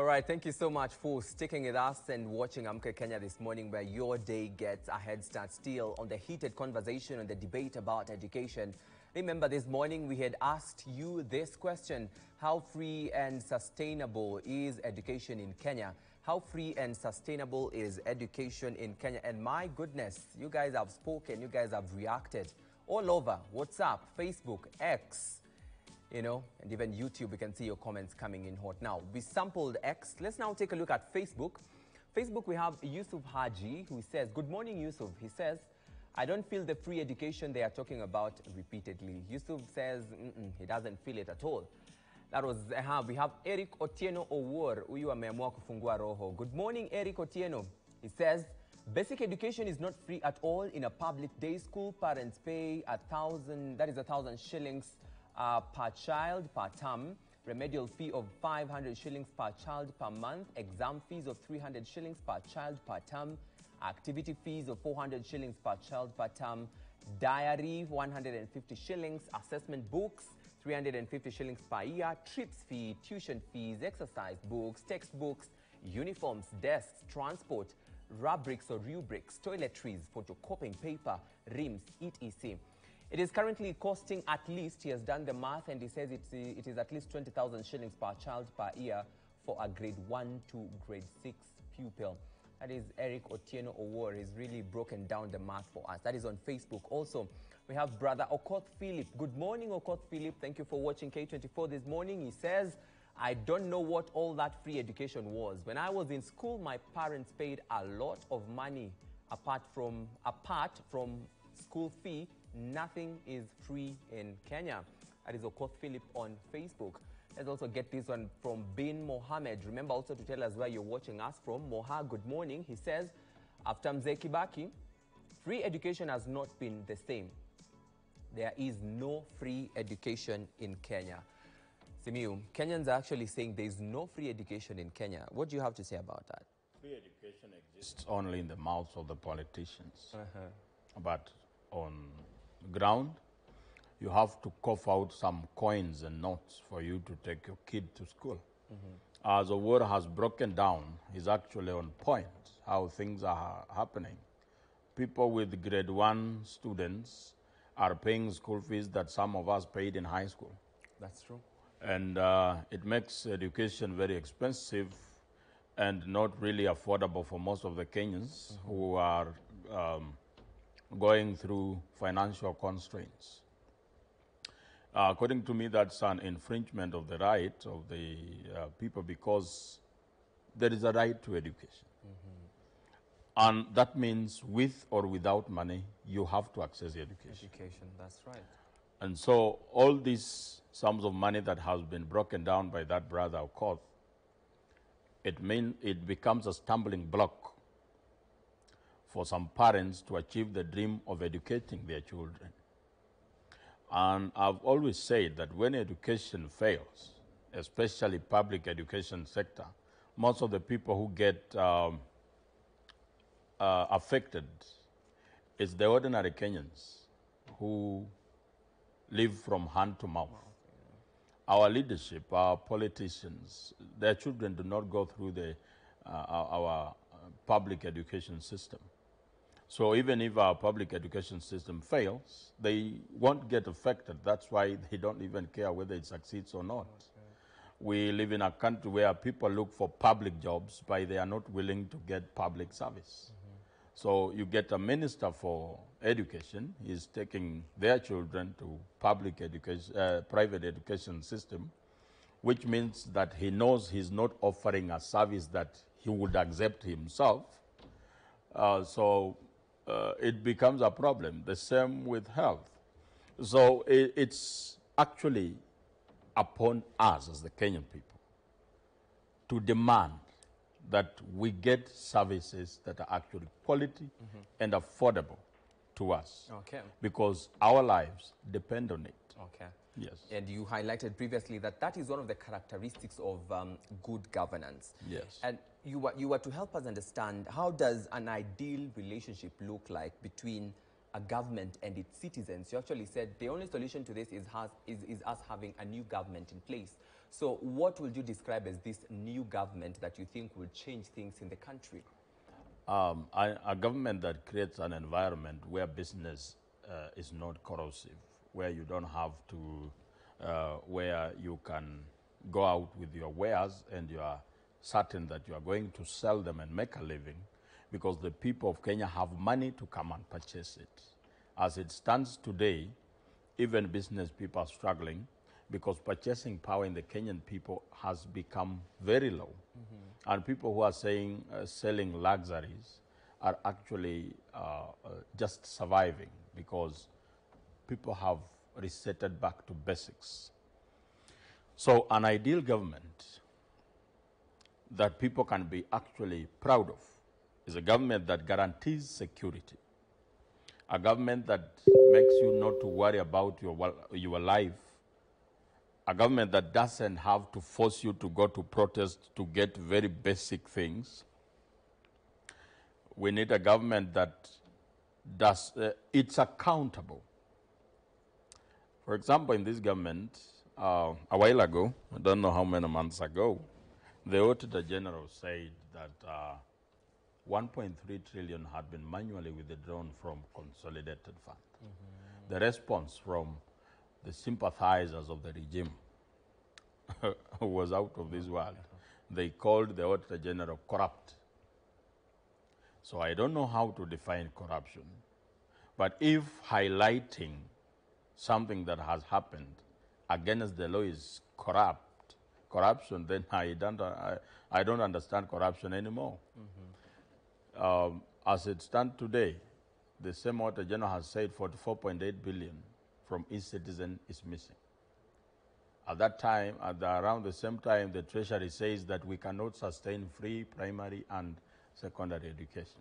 All right, thank you so much for sticking with us and watching Amka Kenya this morning, where your day gets a head start still on the heated conversation and the debate about education. Remember, this morning we had asked you this question: how free and sustainable is education in Kenya? How free and sustainable is education in Kenya? And my goodness, you guys have spoken, you guys have reacted all over WhatsApp, Facebook, X, you know, and even YouTube. We can see your comments coming in hot. Now, we sampled X. Let's now take a look at Facebook. Facebook, we have Yusuf Haji, who says, good morning, Yusuf. He says, I don't feel the free education they are talking about repeatedly. Yusuf says he doesn't feel it at all. That was, we have Eric Otieno Owor, huyu ameamua kufungua roho. Good morning, Eric Otieno. He says, basic education is not free at all in a public day school. Parents pay 1,000 shillings per child per term. Remedial fee of 500 shillings per child per month. Exam fees of 300 shillings per child per term. Activity fees of 400 shillings per child per term. Diary 150 shillings. Assessment books 350 shillings per year. Trips fee, tuition fees, exercise books, textbooks, uniforms, desks, transport, rubrics or rubrics, toiletries, photocopying paper, rims, etc. It is currently costing at least, he has done the math, and he says it is at least 20,000 shillings per child per year for a grade 1 to grade 6 pupil. That is Eric Otieno Owor. He's really broken down the math for us. That is on Facebook. Also, we have brother Okoth Philip. Good morning, Okoth Philip. Thank you for watching K24 this morning. He says, I don't know what all that free education was. When I was in school, my parents paid a lot of money apart from school fee. Nothing is free in Kenya. That is Okoth Philip on Facebook. Let's also get this one from Bin Mohammed. Remember also to tell us where you're watching us from. Moha, good morning. He says, after Mzee Kibaki, free education has not been the same. There is no free education in Kenya. Simiu, Kenyans are actually saying there is no free education in Kenya. What do you have to say about that? Free education exists only in the mouths of the politicians. But on the ground, you have to cough out some coins and notes for you to take your kid to school. As the word has broken down, is actually on point how things are happening. People with grade 1 students are paying school fees that some of us paid in high school. That's true. And it makes education very expensive and not really affordable for most of the Kenyans who are going through financial constraints. According to me, that's an infringement of the right of the people, because there is a right to education. And that means with or without money, you have to access education. Education, that's right. And so all these sums of money that has been broken down by that brother Okoth, it becomes a stumbling block for some parents to achieve the dream of educating their children. And I've always said that when education fails, especially public education sector, most of the people who get affected is the ordinary Kenyans who live from hand to mouth. Our leadership, our politicians, their children do not go through our public education system. So even if our public education system fails, they won't get affected. That's why they don't even care whether it succeeds or not. We live in a country where people look for public jobs, but they are not willing to get public service. So you get a minister for education, he's taking their children to public education, private education system, which means that he knows he's not offering a service that he would accept himself. It becomes a problem. The same with health. So it's actually upon us as the Kenyan people to demand that we get services that are actually quality and affordable to us. Okay. Because our lives depend on it. Okay. Yes. And you highlighted previously that is one of the characteristics of good governance. Yes. And you were to help us understand, how does an ideal relationship look like between a government and its citizens? You actually said the only solution to this is us having a new government in place. So what would you describe as this new government that you think will change things in the country? A government that creates an environment where business is not corrosive, where you don't have to, where you can go out with your wares and you are certain that you are going to sell them and make a living, because the people of Kenya have money to come and purchase it. As it stands today, even business people are struggling because purchasing power in the Kenyan people has become very low. And people who are saying selling luxuries are actually just surviving because people have resetted back to basics. So an ideal government that people can be actually proud of is a government that guarantees security, a government that makes you not to worry about your life, a government that doesn't have to force you to go to protest to get very basic things. We need a government that does, it's accountable. For example, in this government, a while ago, I don't know how many months ago, the Auditor General said that 1.3 trillion had been manually withdrawn from consolidated fund. The response from the sympathizers of the regime was out of this world. They called the Auditor General corrupt. So I don't know how to define corruption, but if highlighting something that has happened against the law is corruption, then I don't understand corruption anymore. As it stands today, the same Auditor General has said 44.8 billion from each citizen is missing. At that time, around the same time, the Treasury says that we cannot sustain free primary and secondary education.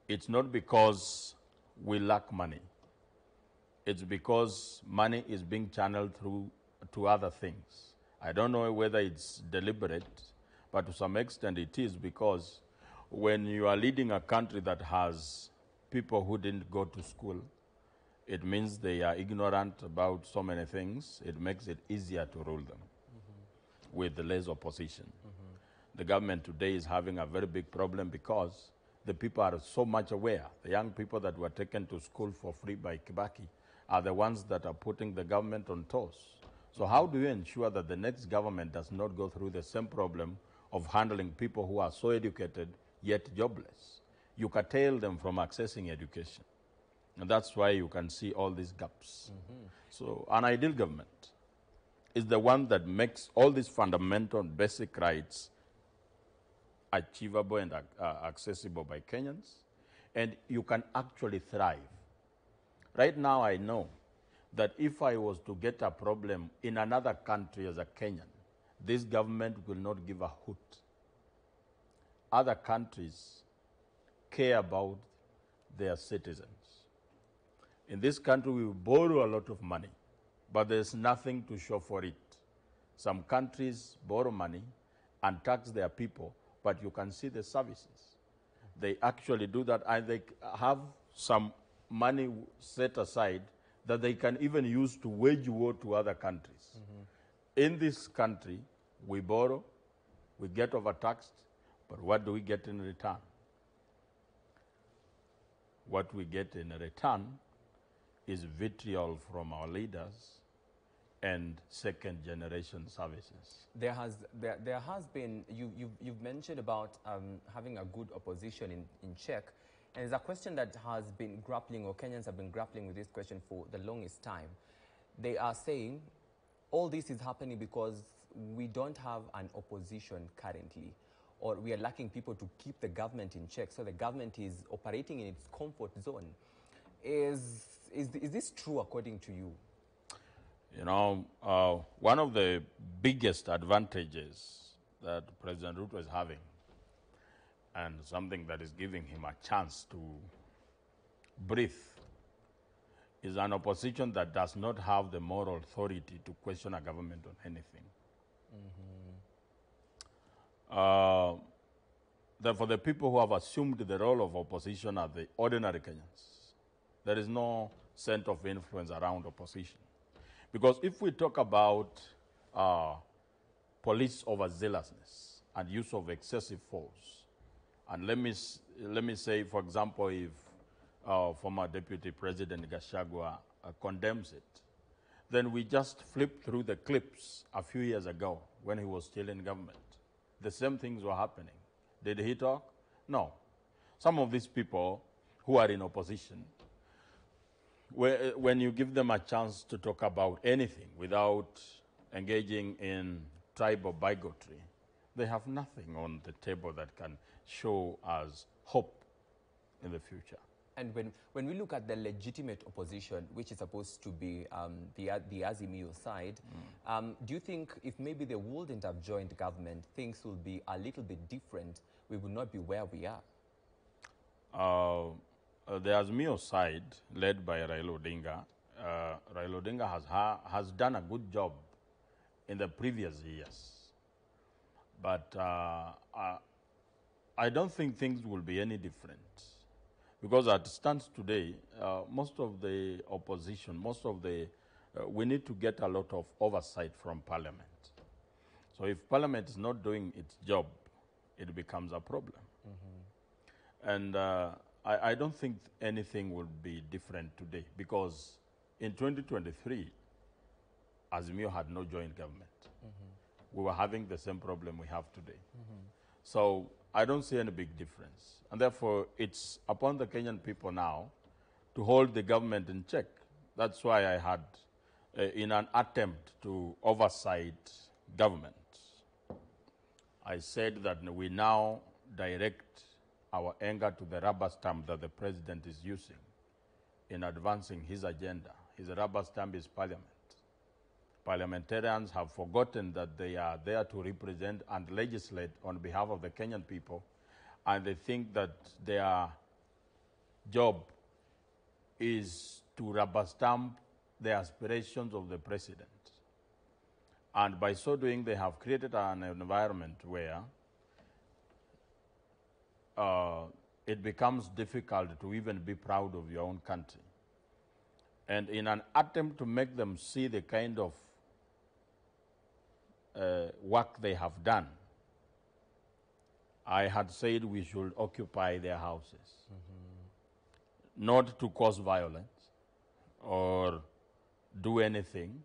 It's not because we lack money. It's because money is being channeled through to other things. I don't know whether it's deliberate, but to some extent it is, because when you are leading a country that has people who didn't go to school, it means they are ignorant about so many things. It makes it easier to rule them with less opposition. The government today is having a very big problem because the people are so much aware. The young people that were taken to school for free by Kibaki are the ones that are putting the government on toes. So how do you ensure that the next government does not go through the same problem of handling people who are so educated yet jobless? You curtail them from accessing education. And that's why you can see all these gaps. So an ideal government is the one that makes all these fundamental basic rights achievable and accessible by Kenyans, and you can actually thrive. Right now I know that if I was to get a problem in another country as a Kenyan, this government will not give a hoot. Other countries care about their citizens. In this country, we borrow a lot of money, but there's nothing to show for it. Some countries borrow money and tax their people, but you can see the services. They actually do that, and they have some money set aside that they can even use to wage war to other countries. In this country, we borrow, we get overtaxed, but what do we get in return? What we get in return is vitriol from our leaders and second-generation services. There has been, you've mentioned about having a good opposition in check, and it's a question that has been grappling, or Kenyans have been grappling with this question for the longest time. They are saying all this is happening because we don't have an opposition currently, or we are lacking people to keep the government in check, so the government is operating in its comfort zone. Is this true according to you? You know, one of the biggest advantages that President Ruto is having, and something that is giving him a chance to breathe, is an opposition that does not have the moral authority to question a government on anything. Therefore, the people who have assumed the role of opposition are the ordinary Kenyans. There is no center of influence around opposition. Because if we talk about police overzealousness and use of excessive force. And let me say, for example, if former Deputy President Gachagua condemns it, then we just flip through the clips a few years ago when he was still in government. The same things were happening. Did he talk? No. Some of these people who are in opposition, when you give them a chance to talk about anything without engaging in tribal bigotry, they have nothing on the table that can show us hope in the future. And when we look at the legitimate opposition, which is supposed to be the Azimio side, do you think if maybe they wouldn't have joined government, things will be a little bit different? We would not be where we are. The Azimio side, led by Raila Odinga, has done a good job in the previous years. But I don't think things will be any different. Because as it stands today, most of the opposition, we need to get a lot of oversight from Parliament. So if Parliament is not doing its job, it becomes a problem. And I don't think anything will be different today, because in 2023, Azimio had no joint government. We were having the same problem we have today. So I don't see any big difference. And therefore, it's upon the Kenyan people now to hold the government in check. That's why I had, in an attempt to oversight government, I said that we now direct our anger to the rubber stamp that the president is using in advancing his agenda. His rubber stamp is Parliament. Parliamentarians have forgotten that they are there to represent and legislate on behalf of the Kenyan people, and they think that their job is to rubber stamp the aspirations of the president. And by so doing, they have created an environment where it becomes difficult to even be proud of your own country. And in an attempt to make them see the kind of work they have done, I had said we should occupy their houses, not to cause violence or do anything,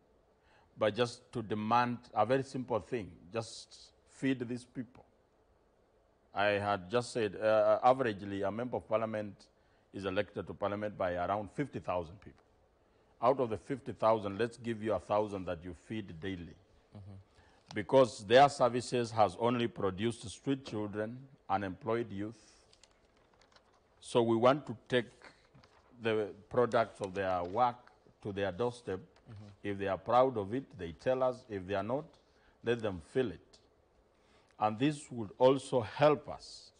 but just to demand a very simple thing: just feed these people. I had just said, averagely, a member of parliament is elected to parliament by around 50,000 people. Out of the 50,000, let's give you 1,000 that you feed daily. Because their services has only produced street children, unemployed youth. So we want to take the products of their work to their doorstep. If they are proud of it, they tell us. If they are not, let them feel it. And this would also help us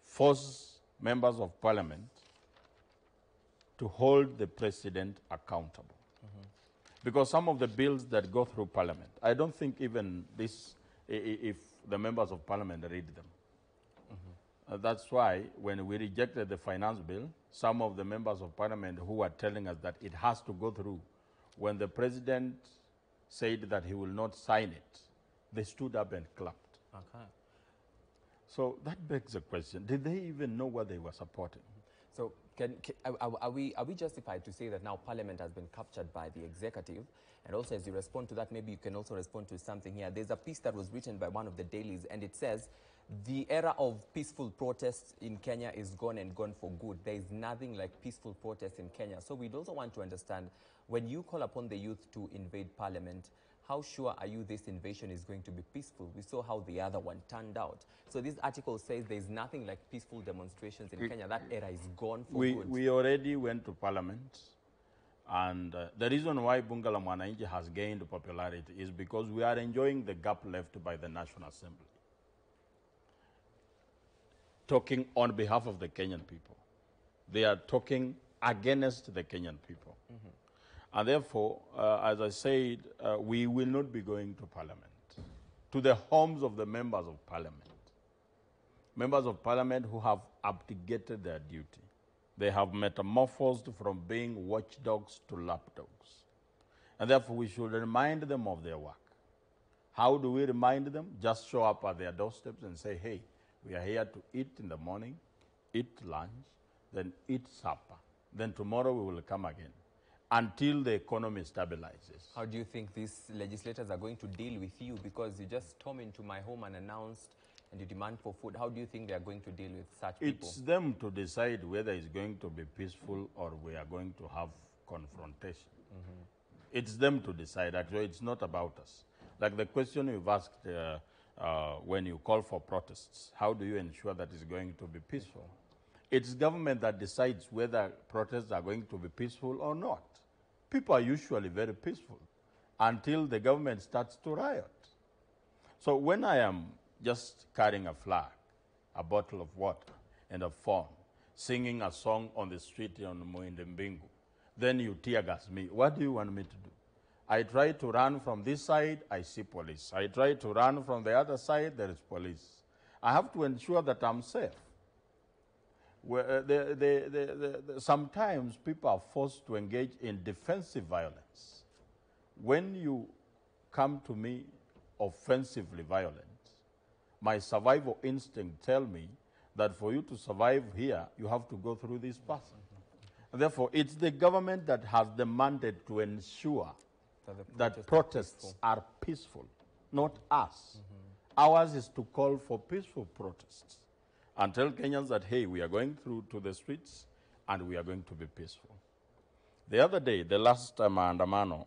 force members of parliament to hold the president accountable. Because some of the bills that go through parliament, I don't think even this, if the members of parliament read them. That's why when we rejected the finance bill, some of the members of parliament who were telling us that it has to go through, when the president said that he will not sign it, they stood up and clapped. So that begs the question, did they even know what they were supporting? So are we justified to say that now Parliament has been captured by the executive? And also, as you respond to that, maybe you can also respond to something here. There's a piece that was written by one of the dailies, and it says, the era of peaceful protests in Kenya is gone and gone for good. There is nothing like peaceful protests in Kenya. So we'd also want to understand, when you call upon the youth to invade Parliament, how sure are you this invasion is going to be peaceful? We saw how the other one turned out. So this article says there's nothing like peaceful demonstrations in Kenya. That era is gone for good. We already went to Parliament. And the reason why Bunga la Mwananchi has gained popularity is because we are enjoying the gap left by the National Assembly, talking on behalf of the Kenyan people. They are talking against the Kenyan people. And therefore, as I said, we will not be going to Parliament, to the homes of the members of Parliament. Members of Parliament who have abdicated their duty. They have metamorphosed from being watchdogs to lapdogs. And therefore, we should remind them of their work. How do we remind them? Just show up at their doorsteps and say, hey, we are here to eat in the morning, eat lunch, then eat supper. Then tomorrow we will come again until the economy stabilizes. How do you think these legislators are going to deal with you? Because you just stormed into my home unannounced and you demand for food. How do you think they are going to deal with such people? It's them to decide whether it's going to be peaceful or we are going to have confrontation. It's them to decide. Actually, it's not about us. Like the question you've asked when you call for protests, how do you ensure that it's going to be peaceful? It's government that decides whether protests are going to be peaceful or not. People are usually very peaceful until the government starts to riot. So when I am just carrying a flag, a bottle of water, and a phone, singing a song on the street on Muindembingu, then you tear gas me. What do you want me to do? I try to run from this side, I see police. I try to run from the other side, there is police. I have to ensure that I'm safe. Sometimes people are forced to engage in defensive violence. When you come to me offensively violent, my survival instinct tells me that for you to survive here, you have to go through this person. And therefore, it's the government that has the mandate to ensure that protests are peaceful, not us. Ours is to call for peaceful protests and tell Kenyans that, hey, we are going through to the streets and we are going to be peaceful. The other day, the last maandamano,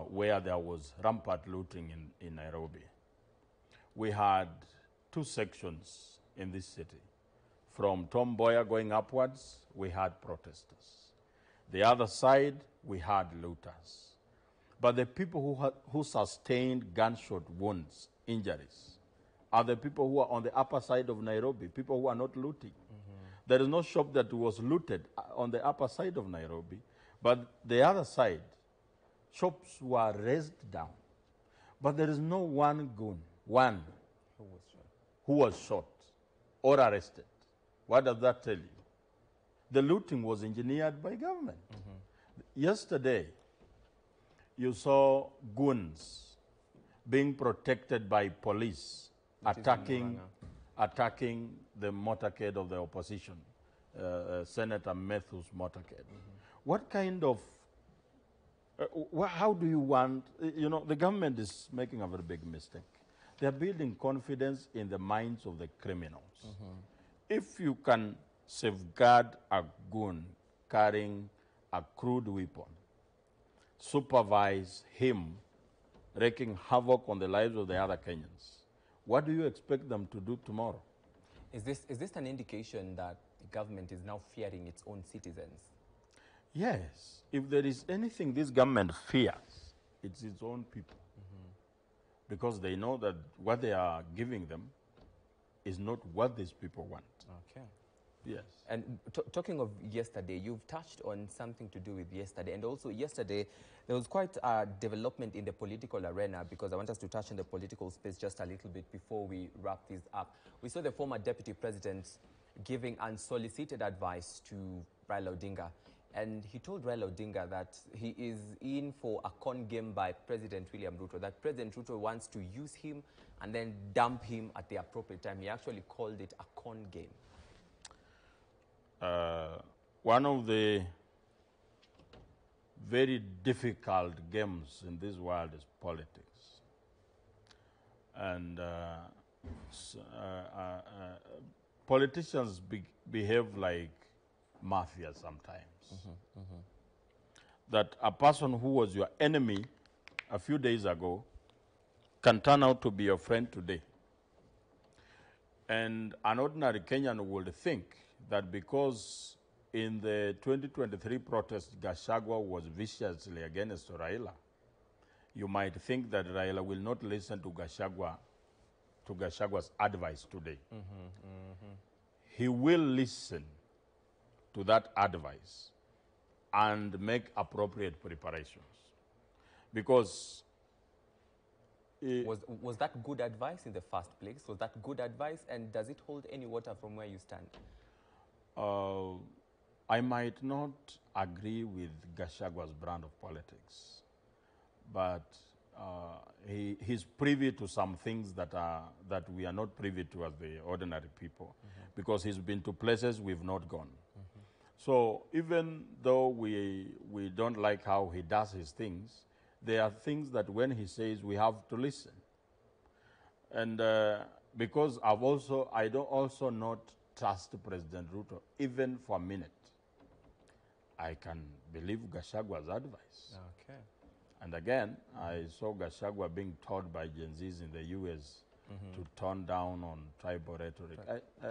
where there was rampant looting in Nairobi, we had two sections in this city. From Tom Mboya going upwards, we had protesters. The other side, we had looters. But the people who sustained gunshot wounds, injuries, are the people who are on the upper side of Nairobi, people who are not looting. There is no shop that was looted on the upper side of Nairobi, but the other side, shops were razed down. But there is no one goon, who was shot or arrested. What does that tell you? The looting was engineered by government. Yesterday, you saw goons being protected by police, attacking the motorcade of the opposition, Senator Matthew's motorcade. What kind of, how do you want, the government is making a very big mistake. They're building confidence in the minds of the criminals. If you can safeguard a goon carrying a crude weapon, supervise him wreaking havoc on the lives of the other Kenyans, what do you expect them to do tomorrow? Is this an indication that the government is now fearing its own citizens? Yes. If there is anything this government fears, it's its own people. Because they know that what they are giving them is not what these people want. Okay. Yes. And talking of yesterday, you've touched on something to do with yesterday. And also yesterday, there was quite a development in the political arena, because I want us to touch on the political space just a little bit before we wrap this up. We saw the former deputy president giving unsolicited advice to Raila Odinga. And he told Raila Odinga that he is in for a con game by President William Ruto, that President Ruto wants to use him and then dump him at the appropriate time. He actually called it a con game. One of the very difficult games in this world is politics. And politicians behave like mafia sometimes. That a person who was your enemy a few days ago can turn out to be your friend today. And an ordinary Kenyan would think that because in the 2023 protest, Gachagua was viciously against Raila, you might think that Raila will not listen to Gachagua's advice today. He will listen to that advice and make appropriate preparations. Because was that good advice in the first place? Was that good advice? And does it hold any water from where you stand? I might not agree with Gachagwa's brand of politics, but he's privy to some things that we are not privy to as the ordinary people, because he's been to places we've not gone. So even though we don't like how he does his things, there are things that when he says, we have to listen. And because I don't also not trust President Ruto, even for a minute, I can believe Gachagwa's advice. Okay. And again, I saw Gachagua being taught by Gen Zs in the US to tone down on tribal rhetoric.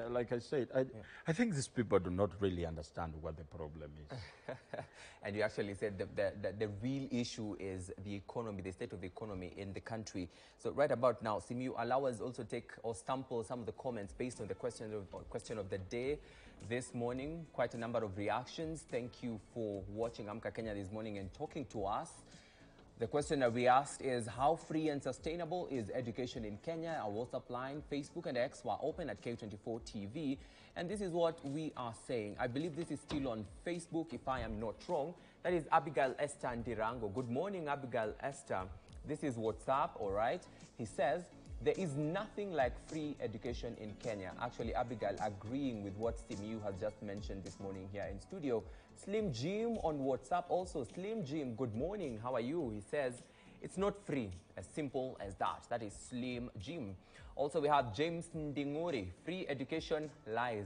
Like I said, I think these people do not really understand what the problem is. And you actually said the real issue is the economy, the state of the economy in the country. So right about now, Simiyu, allow us also take or sample some of the comments based on the question of the day this morning. Quite a number of reactions. Thank you for watching Amka Kenya this morning and talking to us. The question that we asked is, how free and sustainable is education in Kenya? Our WhatsApp line, Facebook and X were open at K24 TV. And this is what we are saying. I believe this is still on Facebook, if I am not wrong. That is Abigail Esther Ndirango. Good morning, Abigail Esther. This is WhatsApp, all right? He says, there is nothing like free education in Kenya. Actually, Abigail agreeing with what Simiyu has just mentioned this morning here in studio. Slim Jim on WhatsApp also. Slim Jim, good morning. How are you? He says, it's not free. As simple as that. That is Slim Jim. Also, we have James Ndinguri. Free education lies.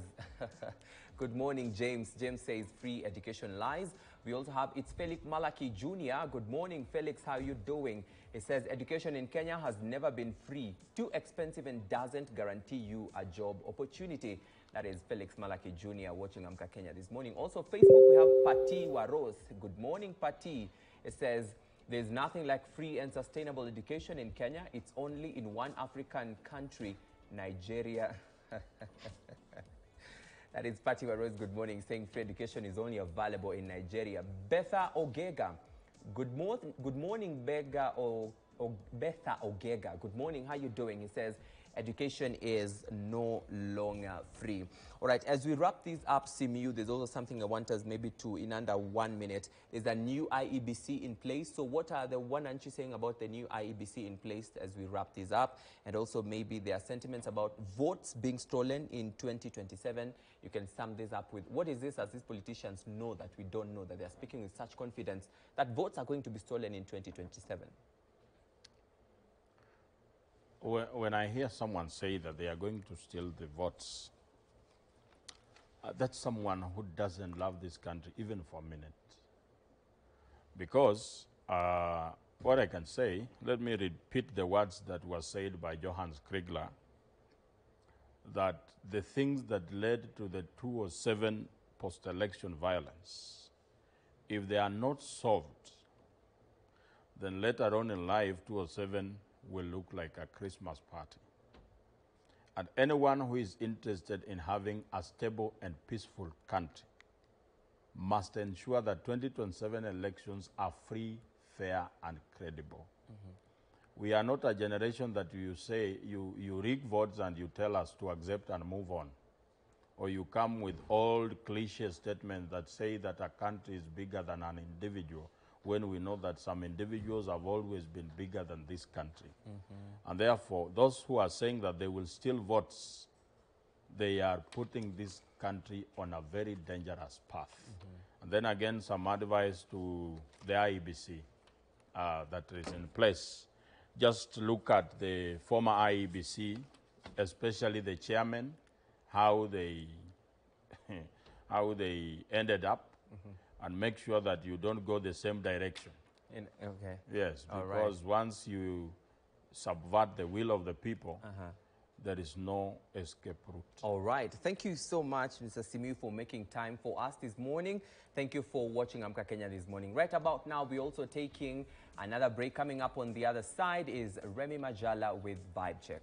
Good morning, James. James says free education lies. We also have It's Felix Malaki Jr. Good morning, Felix. How are you doing? He says education in Kenya has never been free, too expensive, and doesn't guarantee you a job opportunity. That is Felix Malaki Jr. watching Amka Kenya this morning. Also, Facebook, we have Pati Waros. Good morning, Pati. It says, there's nothing like free and sustainable education in Kenya. It's only in one African country, Nigeria. That is Pati Waros, good morning, saying free education is only available in Nigeria. Betha Ogega. Good morning, Betha Ogega. Good morning, how you doing? He says, education is no longer free. All right, as we wrap this up, Simiyu, there's also something I want us maybe to, in under 1 minute. There's a new IEBC in place. So what are the one aren't you saying about the new IEBC in place as we wrap this up? And also maybe there are sentiments about votes being stolen in 2027. You can sum this up with, what is this as these politicians know that we don't know, that they're speaking with such confidence that votes are going to be stolen in 2027? When I hear someone say that they are going to steal the votes, that's someone who doesn't love this country even for a minute. Because what I can say, let me repeat the words that were said by Johannes Kriegler, that the things that led to the 2007 post-election violence, if they are not solved, then later on in life, 2007 will look like a Christmas party. And anyone who is interested in having a stable and peaceful country must ensure that 2027 elections are free, fair, and credible. We are not a generation that you say, you rig votes and you tell us to accept and move on. Or you come with old cliche statements that say that a country is bigger than an individual, when we know that some individuals have always been bigger than this country. And therefore, those who are saying that they will steal votes, they are putting this country on a very dangerous path. And then again, some advice to the IEBC that is in place. Just look at the former IEBC, especially the chairman, how they ended up, and make sure that you don't go the same direction. Okay. Yes, because once you subvert the will of the people, there is no escape route. All right. Thank you so much, Mr. Simiyu, for making time for us this morning. Thank you for watching Amka Kenya this morning. Right about now, we're also taking another break. Coming up on the other side is Remy Majala with Vibe Check.